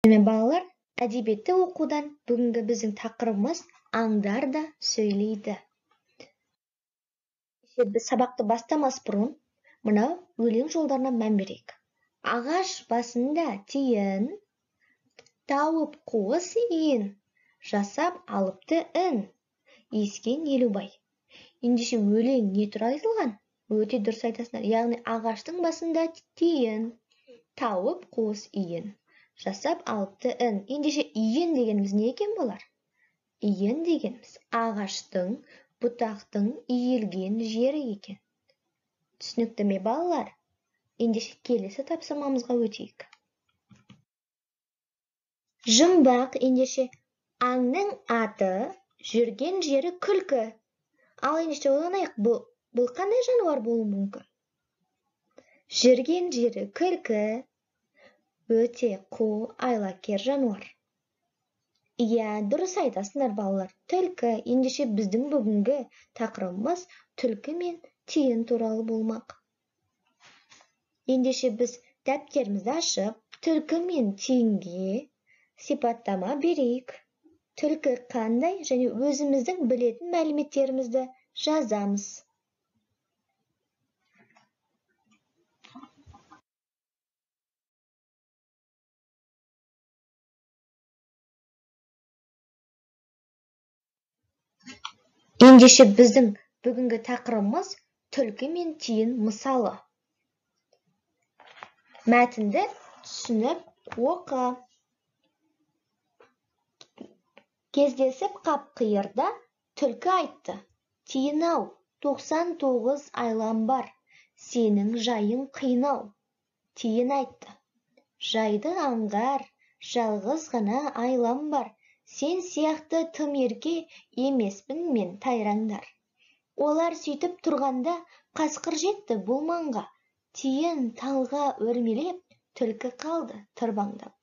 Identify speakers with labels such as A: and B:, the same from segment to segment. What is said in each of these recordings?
A: Балалар, әдебиетті оқудан бүгінгі біздің тақырыбымыз аңдар да сөйлейді. Біз сабақты бастамас бұрын, мынау өлең жолдарына мән берейік. Ағаш басында тиін, тауып қуыс иін, жасап алыпты ін. Ескен Елубай. Ендеше өлең не туралы айтылған? Өте дұрыс айтасыңдар. Яғни ағаштың басында тиін, тауып қуыс иін, жасап алыпты ін. Ендеше иін дегеніміз не екен болар? Иін дегеніміз ағаштың, бұтақтың иілген жері екен. Түсінікті ме балалар? Ендеше келесі тапсырмамызға өтейік. Жұмбақ. Ендеше аңның аты, жүрген жері күлкі. Ал ендеше ойланайық, бұл қандай жануар болуы мүмкін? Жүрген жері күлкі, өте қу, айлакер жануар. Иә, дұрыс айтасыңдар балалар. Түлкі. Ендеше біздің бүгінгі тақырыбымыз түлкі мен тиін туралы болмақ. Ендеше біз дәптерімізді ашып, түлкі мен тиінге сипаттама берейік. Түлкі қандай және өзіміздің білетін мәліметтерімізді жазамыз. Ендеше біздің бүгінгі тақырыбымыз түлкі мен тиін мысалы. Мәтінді түсініп оқы. Кездесіп қап қиырда түлкі айтты: тиін-ау, 99 айлам бар, сенің жайың қиын-ау. Тиін айтты: жайды аңғар, жалғыз ғана айлам бар, сен сияқты тым ерке емеспін мен тайраңдар. Олар сөйтіп тұрғанда қасқыр жетті бұл маңға, тиін талға өрмелеп, түлкі қалды тырбаңдап.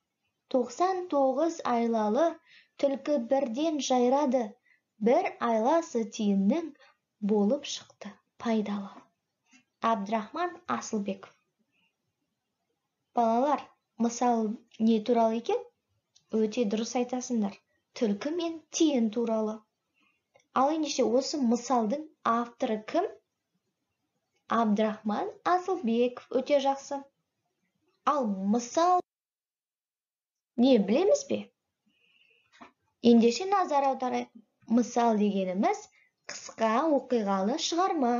A: 99 айлалы түлкі бірден жайрады, бір айласы тиіннің болып шықты пайдалы. Абдрахман Асылбеков. Балалар, мысал не туралы екен? Өте дұрыс айтасыңдар. Түлкі мен тиін туралы. Ал ендеше осы мысалдың авторы кім? Абдрахман Асылбеков. Өте жақсы. Ал мысал не білеміз бе? Ендеше назар аударайық. Мысал дегеніміз қысқа оқиғалы шығарма.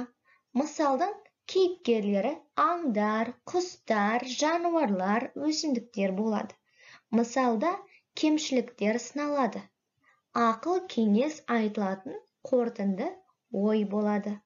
A: Мысалдың кейіпкерлері аңдар, құстар, жануарлар, өсімдіктер болады. Мысалда кемшіліктер сыналады. Ақыл кеңес айтылатын қорытынды ой болады.